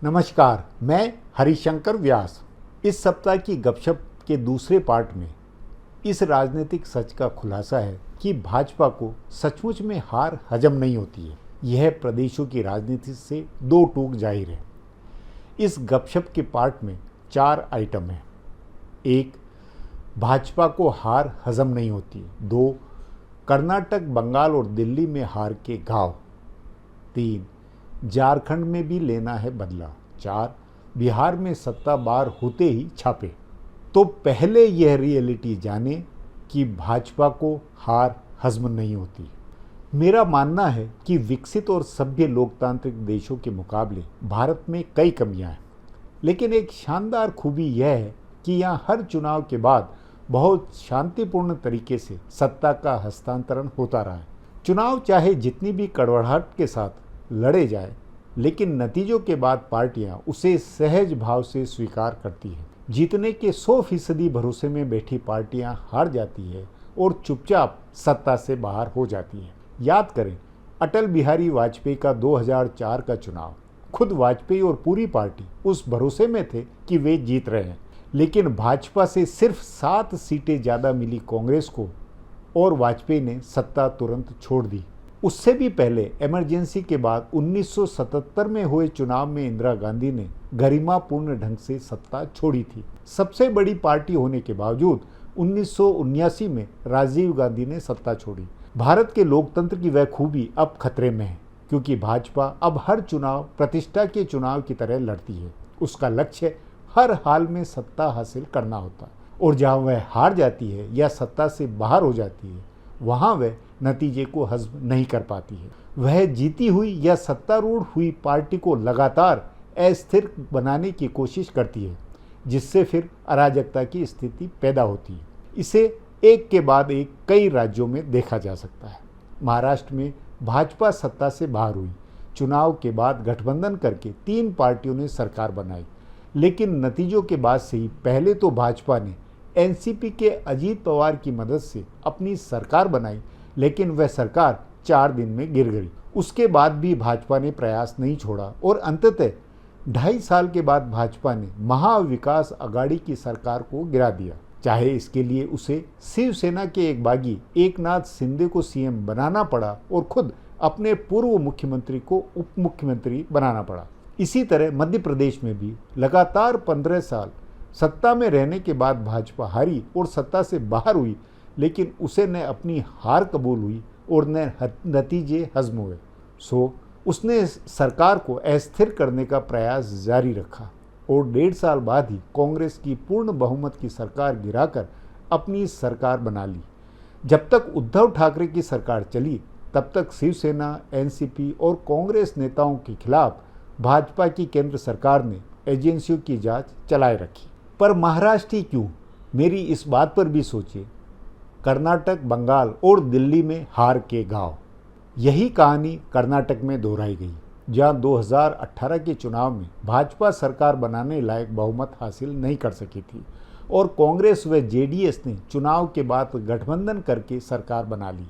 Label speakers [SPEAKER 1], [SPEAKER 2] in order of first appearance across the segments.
[SPEAKER 1] नमस्कार, मैं हरिशंकर व्यास। इस सप्ताह की गपशप के दूसरे पार्ट में इस राजनीतिक सच का खुलासा है कि भाजपा को सचमुच में हार हजम नहीं होती है। यह प्रदेशों की राजनीति से दो टूक जाहिर है। इस गपशप के पार्ट में 4 आइटम हैं। 1. भाजपा को हार हजम नहीं होती। 2. कर्नाटक, बंगाल और दिल्ली में हार के घाव। 3. झारखंड में भी लेना है बदला। 4. बिहार में सत्ता बाहर होते ही छापे। तो पहले यह रियलिटी जाने कि भाजपा को हार हजम नहीं होती। मेरा मानना है कि विकसित और सभ्य लोकतांत्रिक देशों के मुकाबले भारत में कई कमियां हैं, लेकिन एक शानदार खूबी यह है कि यहाँ हर चुनाव के बाद बहुत शांतिपूर्ण तरीके से सत्ता का हस्तांतरण होता रहा है। चुनाव चाहे जितनी भी कड़वाहट के साथ लड़े जाए, लेकिन नतीजों के बाद पार्टियां उसे सहज भाव से स्वीकार करती हैं। जीतने के 100% भरोसे में बैठी पार्टियां हार जाती है और चुपचाप सत्ता से बाहर हो जाती हैं। याद करें अटल बिहारी वाजपेयी का 2004 का चुनाव। खुद वाजपेयी और पूरी पार्टी उस भरोसे में थे कि वे जीत रहे हैं, लेकिन भाजपा से सिर्फ 7 सीटें ज़्यादा मिली कांग्रेस को और वाजपेयी ने सत्ता तुरंत छोड़ दी। उससे भी पहले इमरजेंसी के बाद 1977 में हुए चुनाव में इंदिरा गांधी ने गरिमापूर्ण ढंग से सत्ता छोड़ी थी। सबसे बड़ी पार्टी होने के बावजूद 1979 में राजीव गांधी ने सत्ता छोड़ी। भारत के लोकतंत्र की वह खूबी अब खतरे में है, क्योंकि भाजपा अब हर चुनाव प्रतिष्ठा के चुनाव की तरह लड़ती है। उसका लक्ष्य हर हाल में सत्ता हासिल करना होता है, और जहां वह हार जाती है या सत्ता से बाहर हो जाती है, वहां वह नतीजे को हजम नहीं कर पाती है। वह जीती हुई या सत्तारूढ़ हुई पार्टी को लगातार अस्थिर बनाने की कोशिश करती है, जिससे फिर अराजकता की स्थिति पैदा होती है। इसे एक के बाद एक कई राज्यों में देखा जा सकता है। महाराष्ट्र में भाजपा सत्ता से बाहर हुई। चुनाव के बाद गठबंधन करके 3 पार्टियों ने सरकार बनाई, लेकिन नतीजों के बाद से ही पहले तो भाजपा ने एनसीपी के अजीत पवार की मदद से अपनी सरकार बनाई, लेकिन वह सरकार 4 दिन में गिर गई। उसके बाद भी भाजपा ने प्रयास नहीं छोड़ा और अंततः 2.5 साल के बाद भाजपा ने महाविकास अघाड़ी की सरकार को गिरा दिया। चाहे इसके लिए उसे शिवसेना के एक बागी एकनाथ शिंदे को सीएम बनाना पड़ा और खुद अपने पूर्व मुख्यमंत्री को उप मुख्यमंत्री बनाना पड़ा। इसी तरह मध्य प्रदेश में भी लगातार 15 साल सत्ता में रहने के बाद भाजपा हारी और सत्ता से बाहर हुई, लेकिन उसे न अपनी हार कबूल हुई और न नतीजे हजम हुए। सो उसने सरकार को अस्थिर करने का प्रयास जारी रखा और 1.5 साल बाद ही कांग्रेस की पूर्ण बहुमत की सरकार गिराकर अपनी सरकार बना ली। जब तक उद्धव ठाकरे की सरकार चली, तब तक शिवसेना, एनसीपी और कांग्रेस नेताओं के खिलाफ भाजपा की केंद्र सरकार ने एजेंसियों की जांच चलाए रखी। पर महाराष्ट्र ही क्यों, मेरी इस बात पर भी सोचिए। कर्नाटक, बंगाल और दिल्ली में हार के घाव। यही कहानी कर्नाटक में दोहराई गई, जहां 2018 के चुनाव में भाजपा सरकार बनाने लायक बहुमत हासिल नहीं कर सकी थी और कांग्रेस व जेडीएस ने चुनाव के बाद गठबंधन करके सरकार बना ली।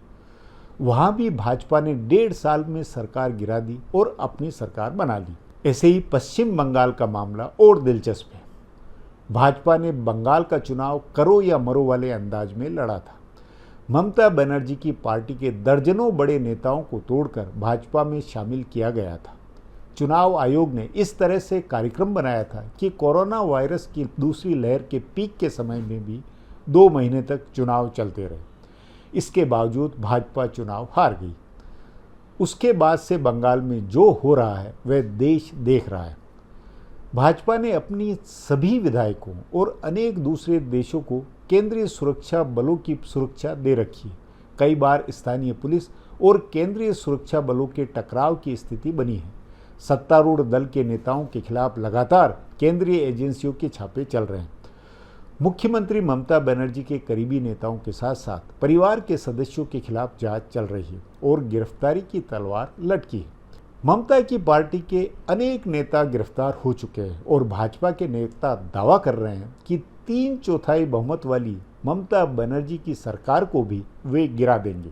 [SPEAKER 1] वहां भी भाजपा ने 1.5 साल में सरकार गिरा दी और अपनी सरकार बना ली। ऐसे ही पश्चिम बंगाल का मामला और दिलचस्प है। भाजपा ने बंगाल का चुनाव करो या मरो वाले अंदाज में लड़ा था। ममता बनर्जी की पार्टी के दर्जनों बड़े नेताओं को तोड़कर भाजपा में शामिल किया गया था। चुनाव आयोग ने इस तरह से कार्यक्रम बनाया था कि कोरोना वायरस की दूसरी लहर के पीक के समय में भी 2 महीने तक चुनाव चलते रहे। इसके बावजूद भाजपा चुनाव हार गई। उसके बाद से बंगाल में जो हो रहा है वह देश देख रहा है। भाजपा ने अपनी सभी विधायकों और अनेक दूसरे देशों को केंद्रीय सुरक्षा बलों की सुरक्षा दे रखी है। कई बार स्थानीय पुलिस और केंद्रीय सुरक्षा बलों के टकराव की स्थिति बनी है। सत्तारूढ़ दल के नेताओं के खिलाफ लगातार केंद्रीय एजेंसियों के छापे चल रहे हैं। मुख्यमंत्री ममता बनर्जी के करीबी नेताओं के साथ साथ परिवार के सदस्यों के खिलाफ जांच चल रही है और गिरफ्तारी की तलवार लटकी है। ममता की पार्टी के अनेक नेता गिरफ्तार हो चुके हैं और भाजपा के नेता दावा कर रहे हैं कि 3/4 बहुमत वाली ममता बनर्जी की सरकार को भी वे गिरा देंगे।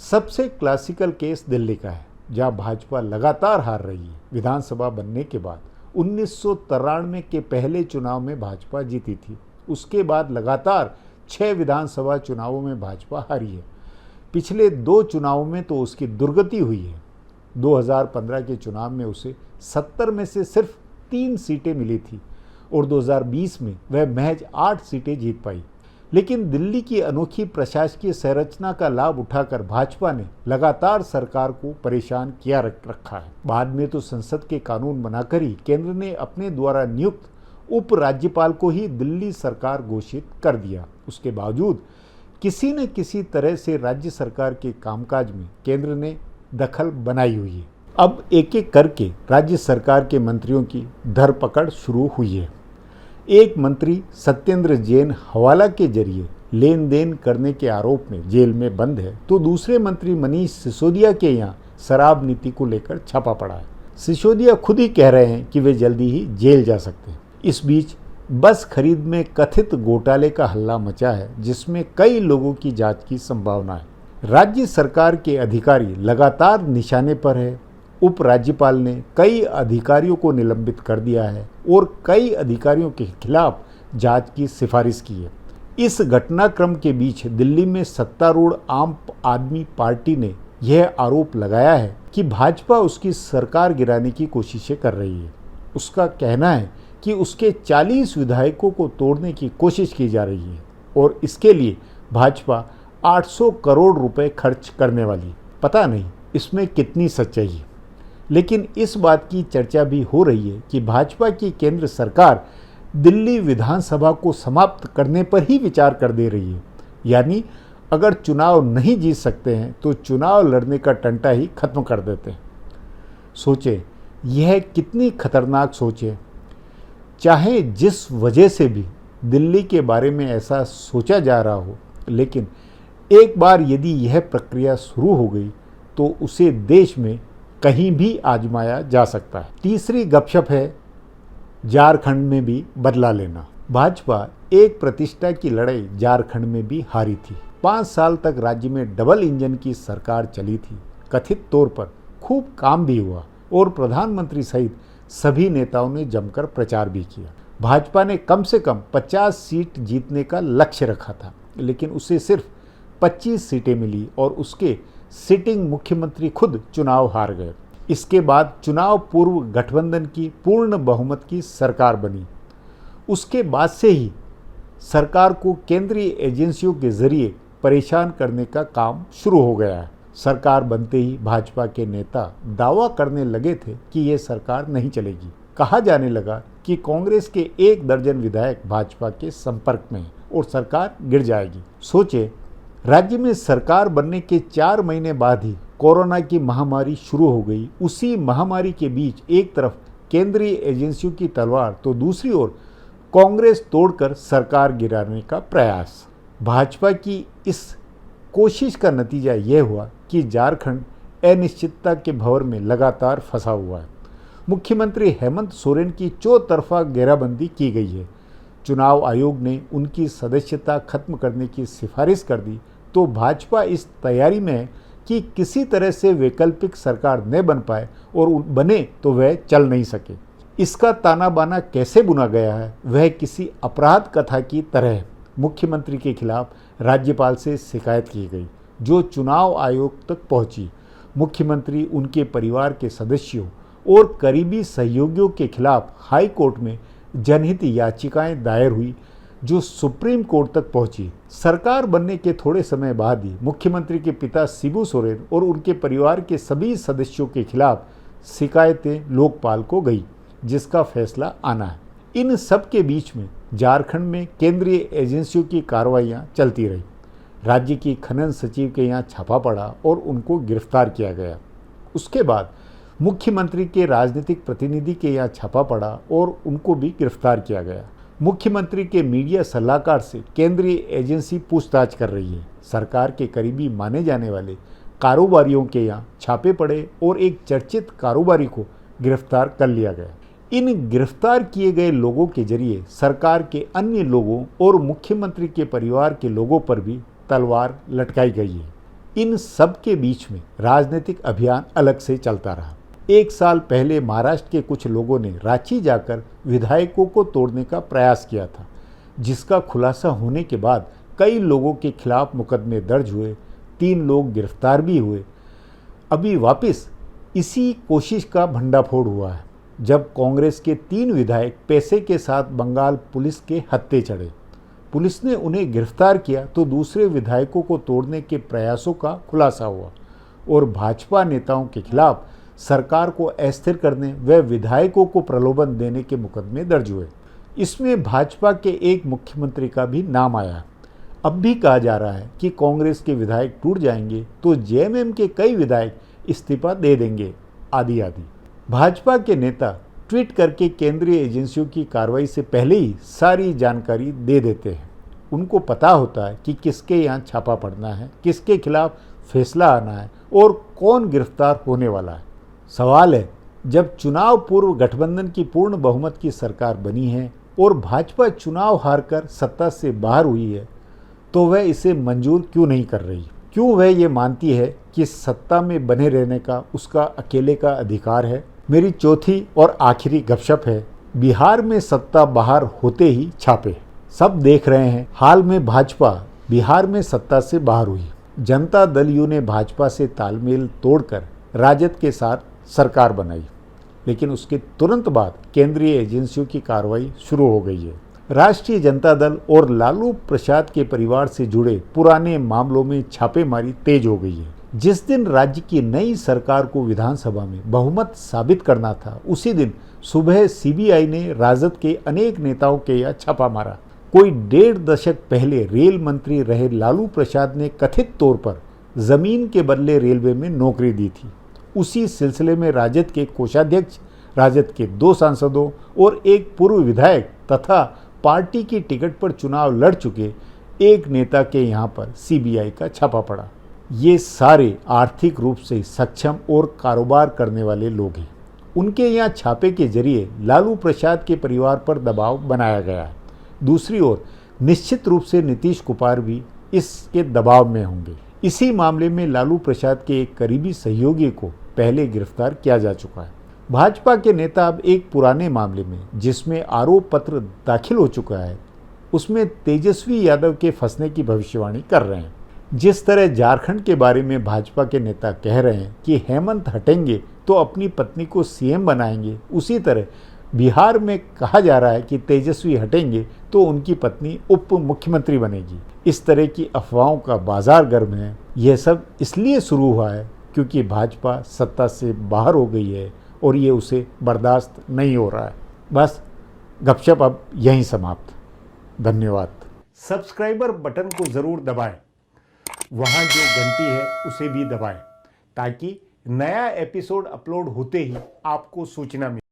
[SPEAKER 1] सबसे क्लासिकल केस दिल्ली का है, जहां भाजपा लगातार हार रही है। विधानसभा बनने के बाद 1993 के पहले चुनाव में भाजपा जीती थी। उसके बाद लगातार 6 विधानसभा चुनावों में भाजपा हारी है। पिछले 2 चुनावों में तो उसकी दुर्गति हुई है। 2015 के चुनाव में उसे 70 में से सिर्फ 3 सीटें मिली थी और 2020 में वह महज 8 सीटें जीत पाई। लेकिन दिल्ली की अनोखी प्रशासकीय संरचना का लाभ उठाकर भाजपा ने लगातार सरकार को परेशान किया रखा है। बाद में तो संसद के कानून बनाकर ही केंद्र ने अपने द्वारा नियुक्त उप राज्यपाल को ही दिल्ली सरकार घोषित कर दिया। उसके बावजूद किसी न किसी तरह से राज्य सरकार के कामकाज में केंद्र ने दखल बनाई हुई है। अब एक एक करके राज्य सरकार के मंत्रियों की धरपकड़ शुरू हुई है। एक मंत्री सत्येंद्र जैन हवाला के जरिए लेन देन करने के आरोप में जेल में बंद है, तो दूसरे मंत्री मनीष सिसोदिया के यहाँ शराब नीति को लेकर छापा पड़ा है। सिसोदिया खुद ही कह रहे हैं कि वे जल्दी ही जेल जा सकते हैं। इस बीच बस खरीद में कथित घोटाले का हल्ला मचा है, जिसमें कई लोगों की जांच की संभावना है। राज्य सरकार के अधिकारी लगातार निशाने पर है। उप राज्यपाल ने कई अधिकारियों को निलंबित कर दिया है और कई अधिकारियों के खिलाफ जांच की सिफारिश की है। इस घटनाक्रम के बीच दिल्ली में सत्तारूढ़ आम आदमी पार्टी ने यह आरोप लगाया है कि भाजपा उसकी सरकार गिराने की कोशिशें कर रही है। उसका कहना है कि उसके 40 विधायकों को तोड़ने की कोशिश की जा रही है और इसके लिए भाजपा 800 करोड़ रुपए खर्च करने वाली। पता नहीं इसमें कितनी सच्चाई है, लेकिन इस बात की चर्चा भी हो रही है कि भाजपा की केंद्र सरकार दिल्ली विधानसभा को समाप्त करने पर ही विचार कर दे रही है। यानी अगर चुनाव नहीं जीत सकते हैं तो चुनाव लड़ने का टंटा ही खत्म कर देते हैं। सोचें, यह कितनी खतरनाक सोच है। चाहे जिस वजह से भी दिल्ली के बारे में ऐसा सोचा जा रहा हो, लेकिन एक बार यदि यह प्रक्रिया शुरू हो गई तो उसे देश में कहीं भी आजमाया जा सकता है। तीसरी गपशप है झारखंड में भी बदला लेना। भाजपा एक प्रतिष्ठा की लड़ाई झारखंड में भी हारी थी। 5 साल तक राज्य में डबल इंजन की सरकार चली थी। कथित तौर पर खूब काम भी हुआ और प्रधानमंत्री सहित सभी नेताओं ने जमकर प्रचार भी किया। भाजपा ने कम से कम 50 सीट जीतने का लक्ष्य रखा था, लेकिन उसे सिर्फ 25 सीटें मिली और उसके सिटिंग मुख्यमंत्री खुद चुनाव हार गए। इसके बाद चुनाव पूर्व गठबंधन की पूर्ण बहुमत की सरकार बनी। उसके बाद से ही सरकार को केंद्रीय एजेंसियों के जरिए परेशान करने का काम शुरू हो गया है। सरकार बनते ही भाजपा के नेता दावा करने लगे थे कि ये सरकार नहीं चलेगी। कहा जाने लगा कि कांग्रेस के 1 दर्जन विधायक भाजपा के संपर्क में हैं और सरकार गिर जाएगी। सोचे, राज्य में सरकार बनने के 4 महीने बाद ही कोरोना की महामारी शुरू हो गई। उसी महामारी के बीच एक तरफ केंद्रीय एजेंसियों की तलवार तो दूसरी ओर कांग्रेस तोड़कर सरकार गिराने का प्रयास। भाजपा की इस कोशिश का नतीजा यह हुआ कि झारखंड अनिश्चितता के भंवर में लगातार फंसा हुआ है। मुख्यमंत्री हेमंत सोरेन की चौतरफा घेराबंदी की गई है। चुनाव आयोग ने उनकी सदस्यता खत्म करने की सिफारिश कर दी, तो भाजपा इस तैयारी में है कि किसी तरह से वैकल्पिक सरकार न बन पाए और बने तो वह चल नहीं सके। इसका ताना बाना कैसे बुना गया है, वह किसी अपराध कथा की तरह है। मुख्यमंत्री के खिलाफ राज्यपाल से शिकायत की गई, जो चुनाव आयोग तक पहुंची। मुख्यमंत्री, उनके परिवार के सदस्यों और करीबी सहयोगियों के खिलाफ हाई कोर्ट में जनहित याचिकाएं दायर हुई, जो सुप्रीम कोर्ट तक पहुंची। सरकार बनने के थोड़े समय बाद ही मुख्यमंत्री के पिता शिबू सोरेन और उनके परिवार के सभी सदस्यों के खिलाफ शिकायतें लोकपाल को गई, जिसका फैसला आना है। इन सब के बीच में झारखंड में केंद्रीय एजेंसियों की कार्रवाइयां चलती रही। राज्य की खनन सचिव के यहाँ छापा पड़ा और उनको गिरफ्तार किया गया। उसके बाद मुख्यमंत्री के राजनीतिक प्रतिनिधि के यहाँ छापा पड़ा और उनको भी गिरफ्तार किया गया। मुख्यमंत्री के मीडिया सलाहकार से केंद्रीय एजेंसी पूछताछ कर रही है। सरकार के करीबी माने जाने वाले कारोबारियों के यहाँ छापे पड़े और एक चर्चित कारोबारी को गिरफ्तार कर लिया गया। इन गिरफ्तार किए गए लोगों के जरिए सरकार के अन्य लोगों और मुख्यमंत्री के परिवार के लोगों पर भी तलवार लटकाई गई है। इन सब के बीच में राजनीतिक अभियान अलग से चलता रहा। 1 साल पहले महाराष्ट्र के कुछ लोगों ने रांची जाकर विधायकों को तोड़ने का प्रयास किया था, जिसका खुलासा होने के बाद कई लोगों के खिलाफ मुकदमे दर्ज हुए, 3 लोग गिरफ्तार भी हुए। अभी वापस इसी कोशिश का भंडाफोड़ हुआ है, जब कांग्रेस के 3 विधायक पैसे के साथ बंगाल पुलिस के हत्थे चढ़े। पुलिस ने उन्हें गिरफ्तार किया तो दूसरे विधायकों को तोड़ने के प्रयासों का खुलासा हुआ और भाजपा नेताओं के खिलाफ सरकार को अस्थिर करने व विधायकों को प्रलोभन देने के मुकदमे दर्ज हुए। इसमें भाजपा के एक मुख्यमंत्री का भी नाम आया। अब भी कहा जा रहा है कि कांग्रेस के विधायक टूट जाएंगे तो जेएमएम के कई विधायक इस्तीफा दे देंगे, आदि आदि। भाजपा के नेता ट्वीट करके केंद्रीय एजेंसियों की कार्रवाई से पहले ही सारी जानकारी दे देते हैं। उनको पता होता है कि किसके यहाँ छापा पड़ना है, किसके खिलाफ फैसला आना है और कौन गिरफ्तार होने वाला है। सवाल है, जब चुनाव पूर्व गठबंधन की पूर्ण बहुमत की सरकार बनी है और भाजपा चुनाव हारकर सत्ता से बाहर हुई है, तो वह इसे मंजूर क्यों नहीं कर रही? क्यों वह ये मानती है कि सत्ता में बने रहने का उसका अकेले का अधिकार है? मेरी चौथी और आखिरी गपशप है, बिहार में सत्ता बाहर होते ही छापे। सब देख रहे हैं, हाल में भाजपा बिहार में सत्ता से बाहर हुई। जनता दल यू ने भाजपा से तालमेल तोड़कर राजद के साथ सरकार बनाई, लेकिन उसके तुरंत बाद केंद्रीय एजेंसियों की कार्रवाई शुरू हो गई है। राष्ट्रीय जनता दल और लालू प्रसाद के परिवार से जुड़े पुराने मामलों में छापेमारी तेज हो गई है। जिस दिन राज्य की नई सरकार को विधानसभा में बहुमत साबित करना था, उसी दिन सुबह सीबीआई ने राजद के अनेक नेताओं के यहाँ छापा मारा। कोई 1.5 दशक पहले रेल मंत्री रहे लालू प्रसाद ने कथित तौर पर जमीन के बदले रेलवे में नौकरी दी थी। उसी सिलसिले में राजद के कोषाध्यक्ष, राजद के 2 सांसदों और एक पूर्व विधायक तथा पार्टी की टिकट पर चुनाव लड़ चुके एक नेता के यहाँ पर सीबीआई का छापा पड़ा। ये सारे आर्थिक रूप से सक्षम और कारोबार करने वाले लोग हैं। उनके यहाँ छापे के जरिए लालू प्रसाद के परिवार पर दबाव बनाया गया है। दूसरी ओर निश्चित रूप से नीतीश कुमार भी इसके दबाव में होंगे। इसी मामले में लालू प्रसाद के एक करीबी सहयोगी को पहले गिरफ्तार किया जा चुका है। भाजपा के नेता अब एक पुराने मामले में, जिसमें आरोप पत्र दाखिल हो चुका है, उसमें तेजस्वी यादव के फंसने की भविष्यवाणी कर रहे हैं। जिस तरह झारखंड के बारे में भाजपा के नेता कह रहे हैं कि हेमंत हटेंगे तो अपनी पत्नी को सीएम बनाएंगे, उसी तरह बिहार में कहा जा रहा है कि तेजस्वी हटेंगे तो उनकी पत्नी उप मुख्यमंत्री बनेगी। इस तरह की अफवाहों का बाजार गर्म है। यह सब इसलिए शुरू हुआ है क्योंकि भाजपा सत्ता से बाहर हो गई है और ये उसे बर्दाश्त नहीं हो रहा है। बस गपशप अब यहीं समाप्त। धन्यवाद। सब्सक्राइबर बटन को ज़रूर दबाएं, वहाँ जो घंटी है उसे भी दबाएं, ताकि नया एपिसोड अपलोड होते ही आपको सूचना मिले।